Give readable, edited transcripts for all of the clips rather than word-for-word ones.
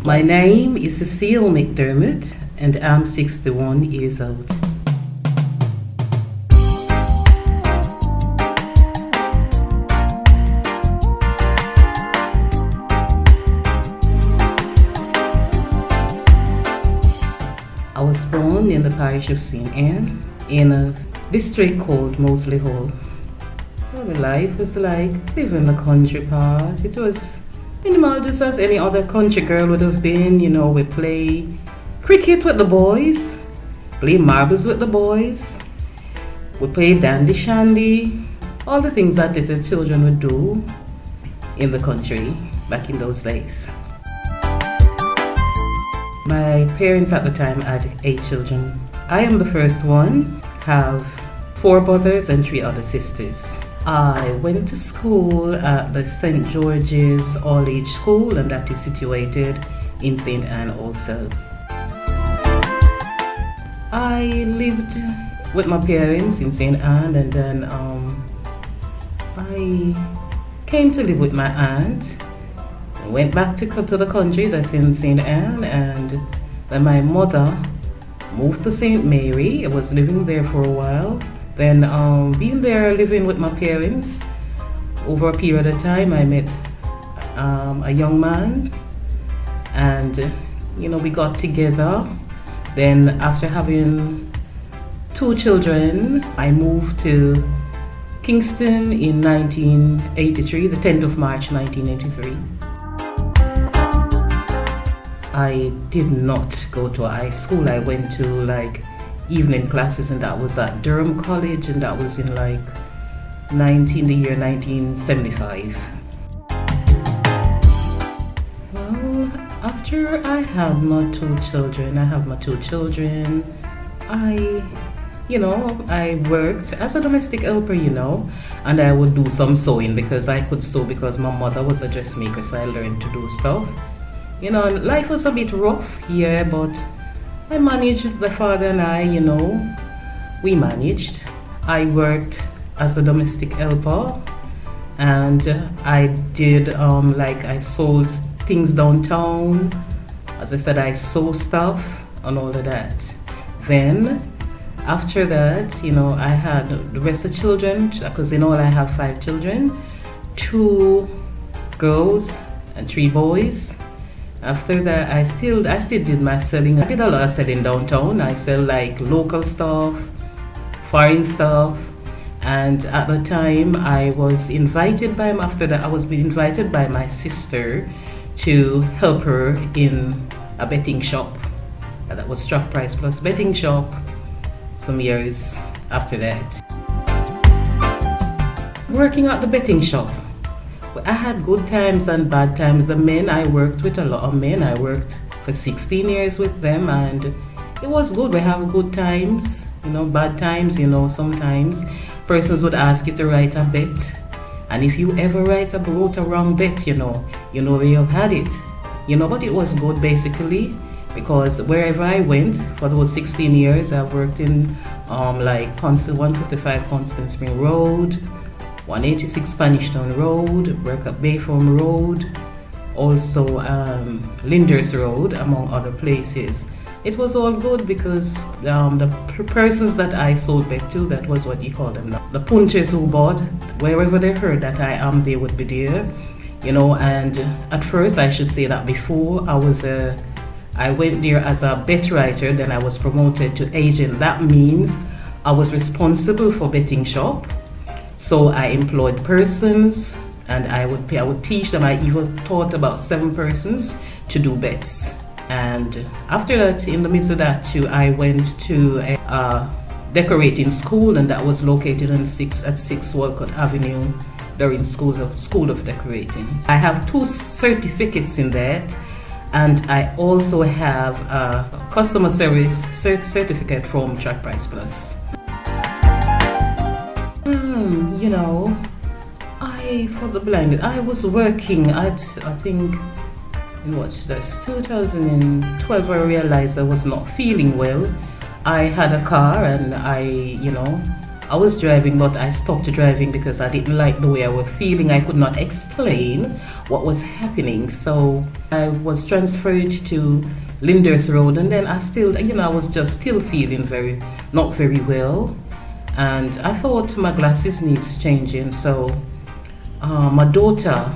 My name is Cecile McDermott and I'm 61 years old. I was born in the parish of St. Anne in a district called Moseley Hall. Well, my life was like living in the country part. It was minimal, just as any other country girl would have been. You know, we play cricket with the boys, play marbles with the boys, we play dandy shandy, all the things that little children would do in the country back in those days. My parents at the time had 8 children. I am the first one, have 4 brothers and 3 other sisters. I went to school at the St. George's All-Age School, and that is situated in St. Anne also. I lived with my parents in St. Anne, and then I came to live with my aunt. Went back to the country, that's in St. Anne, and then my mother moved to St. Mary. I was living there for a while. Then being there, living with my parents, over a period of time, I met a young man, and you know, we got together. Then after having 2 children, I moved to Kingston in 1983, the 10th of March 1983. I did not go to a high school. I went to like evening classes, and that was at Durham College, and that was in like the year 1975. Well, after I have my 2 children, I worked as a domestic helper, you know, and I would do some sewing because I could sew because my mother was a dressmaker, so I learned to do stuff. You know, and life was a bit rough here, but I managed. The father and I, you know, we managed. I worked as a domestic helper, and I did I sold things downtown. As I said, I sew stuff and all of that. Then after that, you know, I had the rest of the children, because in all I have 5 children, 2 girls and 3 boys. After that, I still did my selling. I did a lot of selling downtown. I sell like local stuff, foreign stuff, and at the time I was invited by my sister to help her in a betting shop. That was Struck Price Plus betting shop. Some years after that, working at the betting shop. I had good times and bad times. The men, I worked with a lot of men. I worked for 16 years with them, and it was good. We have good times, you know, bad times, you know, sometimes persons would ask you to write a bet, and if you ever wrote a wrong bet, you know where you've had it, you know, but it was good basically, because wherever I went for those 16 years, I've worked in like 155 Constant Spring Road, 186 Spanish Town Road, work at Bayform Road, also Linders Road, among other places. It was all good because the persons that I sold back to, that was what you call them now, the punchers who bought, wherever they heard that I am, they would be there, you know. And at first, I should say that before I went there as a bet writer, then I was promoted to agent. That means I was responsible for betting shop. So I employed persons, and I would teach them. I even taught about 7 persons to do bets. And after that, in the midst of that too, I went to a decorating school, and that was located at 6 Walcott Avenue, during School of Decorating. I have 2 certificates in that, and I also have a customer service certificate from Track Price Plus. You know, for the blind, I was working at, I think, that's 2012, I realized I was not feeling well. I had a car, and I, you know, I was driving, but I stopped driving because I didn't like the way I was feeling. I could not explain what was happening. So I was transferred to Linders Road, and then I still, I was just still feeling not very well. And I thought my glasses needs changing. So my daughter,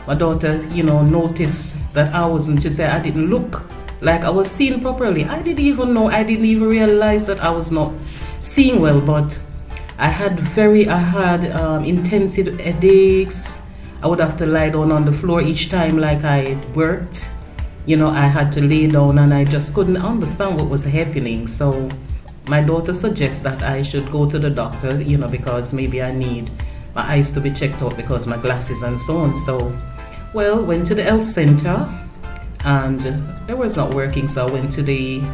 noticed that I wasn't, she said I didn't look like I was seeing properly. I didn't even realize that I was not seeing well, but I had intensive headaches. I would have to lie down on the floor each time like I worked. I had to lay down, and I just couldn't understand what was happening. So my daughter suggests that I should go to the doctor, because maybe I need my eyes to be checked out because my glasses and so on. So, went to the health center, and it was not working. So I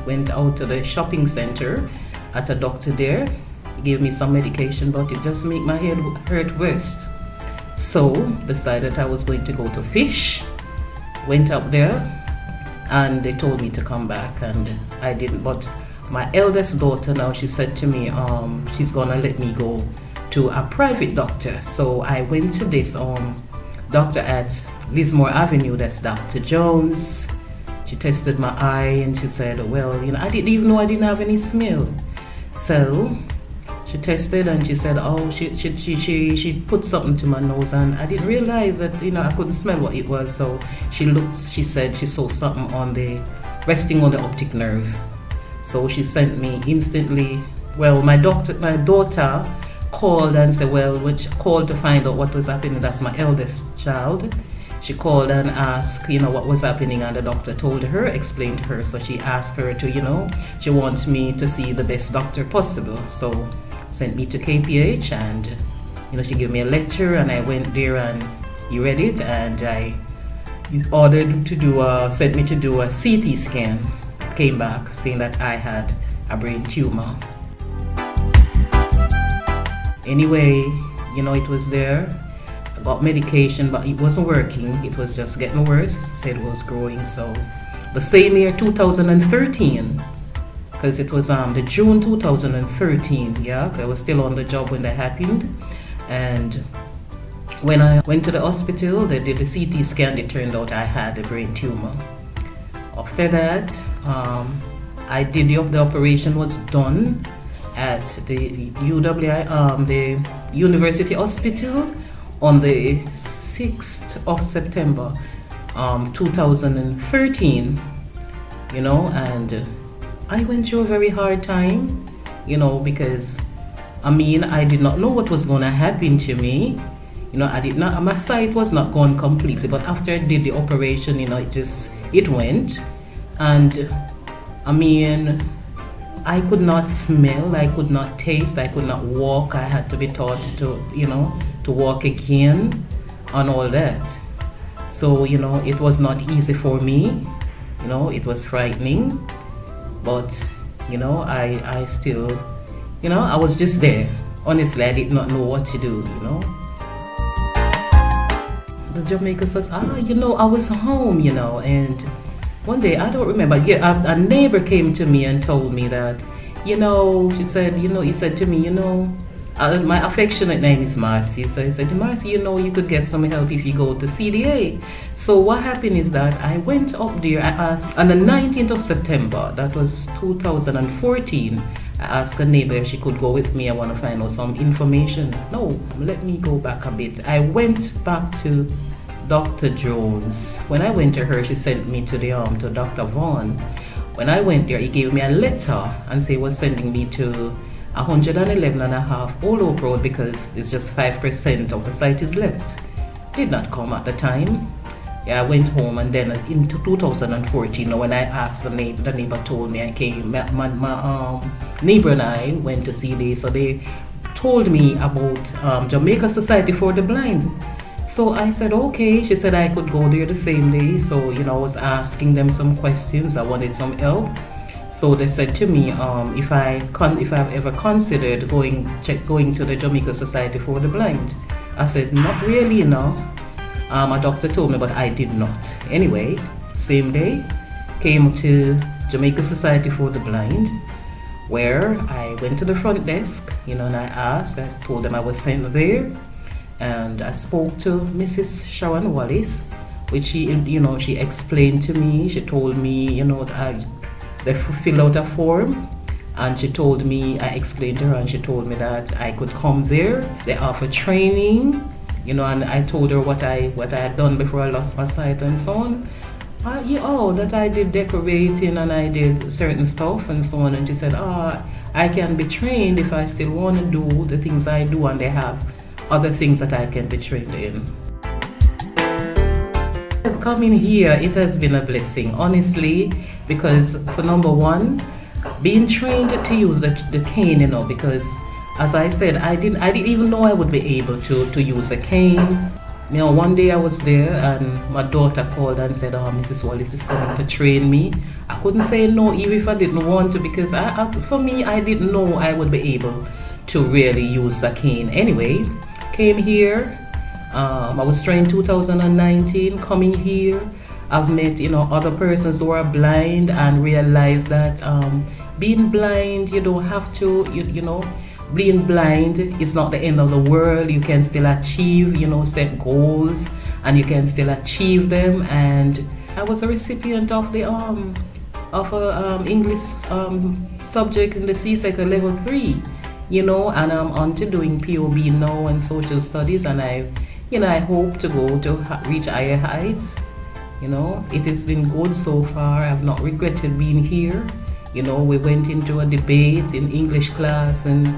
went out to the shopping center at a doctor there. He gave me some medication, but it just made my head hurt worse. So decided I was going to go to Fish. Went up there, and they told me to come back, and I didn't. But my eldest daughter now, she said to me, she's gonna let me go to a private doctor. So I went to this doctor at Lismore Avenue. That's Dr. Jones. She tested my eye, and she said, I didn't even know I didn't have any smell. So she tested, and she said, she put something to my nose, and I didn't realize that, I couldn't smell what it was. So she said she saw something resting on the optic nerve. So she sent me instantly. My daughter called and said, which called to find out what was happening. That's my eldest child. She called and asked, what was happening, and the doctor told her, explained to her. So she asked her to, she wants me to see the best doctor possible. So sent me to KPH, and, she gave me a lecture, and I went there, and he read it, and he ordered sent me to do a CT scan. Came back saying that I had a brain tumor. Anyway, it was there. I got medication, but it wasn't working. It was just getting worse. Said it was growing. So the same year, 2013, because it was the June 2013. Yeah, I was still on the job when that happened. And when I went to the hospital, they did the CT scan. It turned out I had a brain tumor. After that, I did the operation was done at the UWI, the University Hospital, on the 6th of September, 2013. And I went through a very hard time, because I did not know what was going to happen to me. My sight was not gone completely, but after I did the operation, it went. And I could not smell, I could not taste, I could not walk. I had to be taught to walk again and all that. So, it was not easy for me. It was frightening. But, I still, I was just there. Honestly, I did not know what to do, The Jamaica Society, I was home, and one day, I don't remember, a neighbor came to me and told me that, she said, he said to me, my affectionate name is Marcy. So he said, Marcy, you could get some help if you go to CDA. So what happened is that I went up there, I asked, on the 19th of September, that was 2014, I asked a neighbor if she could go with me. I want to find out some information. No, let me go back a bit. I went back to Dr. Jones. When I went to her, she sent me to to Dr. Vaughn. When I went there, he gave me a letter and said he was sending me to 111.5 Old Oak Road because it's just 5% of the site is left. Did not come at the time. I went home, and then in 2014, when I asked the neighbor told me I came. My neighbor and I went to see this, so they told me about Jamaica Society for the Blind. So I said, okay. She said I could go there the same day. So, I was asking them some questions. I wanted some help. So they said to me, if I've ever considered going to the Jamaica Society for the Blind. I said, not really, no. A doctor told me, but I did not. Anyway, same day, came to Jamaica Society for the Blind. where I went to the front desk, and I asked. I told them I was sent there, and I spoke to Mrs. Sharon Wallace, which she explained to me. She told me, that they fill out a form, and she told me, I explained to her, and she told me that I could come there. They offer training, and I told her what I had done before I lost my sight and so on. That I did decorating and I did certain stuff and so on. And she said, I can be trained if I still want to do the things I do, and they have other things that I can be trained in. Coming here, it has been a blessing, honestly, because for number one, being trained to use the cane, because as I said, I didn't even know I would be able to use a cane. One day I was there and my daughter called and said, Mrs. Wallace is coming to train me. I couldn't say no even if I didn't want to, because for me, I didn't know I would be able to really use a cane. Anyway, came here. I was trained 2019, coming here. I've met, other persons who are blind and realized that being blind, you don't have to, being blind is not the end of the world. You can still achieve, set goals, and you can still achieve them. And I was a recipient of the English subject in the CSEC level 3, and I'm on to doing POB now and social studies, and I hope to go to reach higher heights. It has been good so far. I've not regretted being here. We went into a debate in English class, and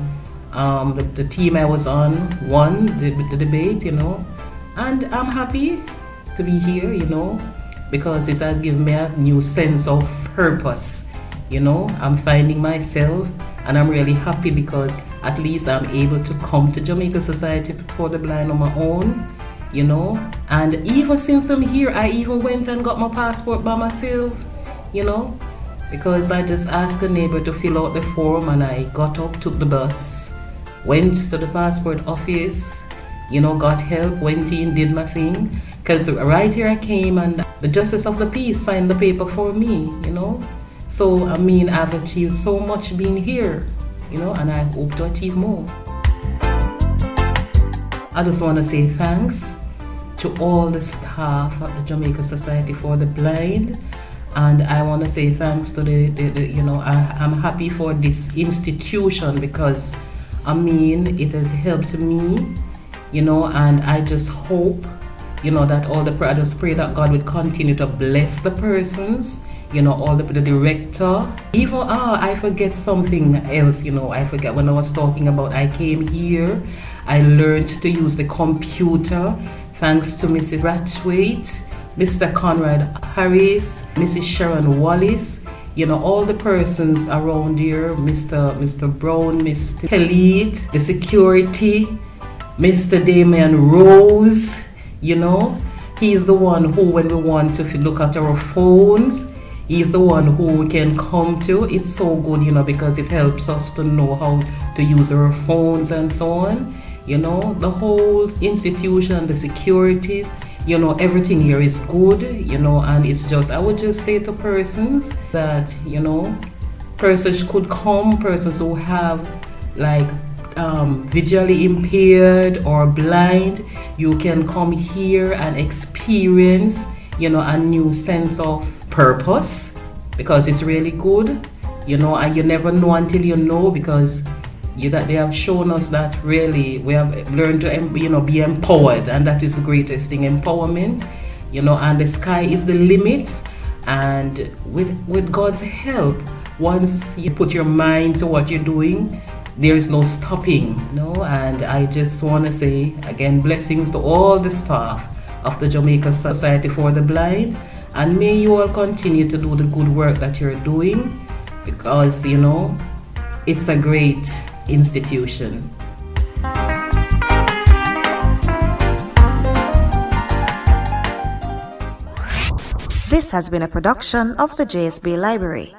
the team I was on won the debate, and I'm happy to be here, because it has given me a new sense of purpose. I'm finding myself, and I'm really happy because at least I'm able to come to Jamaica Society for the Blind on my own, and even since I'm here, I even went and got my passport by myself, because I just asked a neighbor to fill out the form, and I got up, took the bus, went to the passport office, got help, went in, did my thing, because right here I came and the Justice of the Peace signed the paper for me, So, I've achieved so much being here, and I hope to achieve more. I just want to say thanks to all the staff at the Jamaica Society for the Blind. And I want to say thanks to I'm happy for this institution, because it has helped me, and I just hope, that I just pray that God would continue to bless the persons, all the director. Even, I forget something else, I forget when I was talking about, I came here, I learned to use the computer, thanks to Mrs. Ratwaite, Mr. Conrad Harris, Mrs. Sharon Wallace, all the persons around here, Mr. Brown, Mr. Elite, the security, Mr. Damian Rose, he's the one who, when we want to look at our phones, he's the one who we can come to. It's so good, because it helps us to know how to use our phones and so on. The whole institution, the security, everything here is good, and it's just, I would just say to persons that, persons could come, persons who have visually impaired or blind, you can come here and experience, a new sense of purpose, because it's really good, and you never know until you know, because that they have shown us that really we have learned to be empowered, and that is the greatest thing, empowerment, and the sky is the limit, and with God's help, once you put your mind to what you're doing, there is no stopping, and I just want to say again, blessings to all the staff of the Jamaica Society for the Blind, and may you all continue to do the good work that you're doing, because it's a great institution. This has been a production of the JSB Library.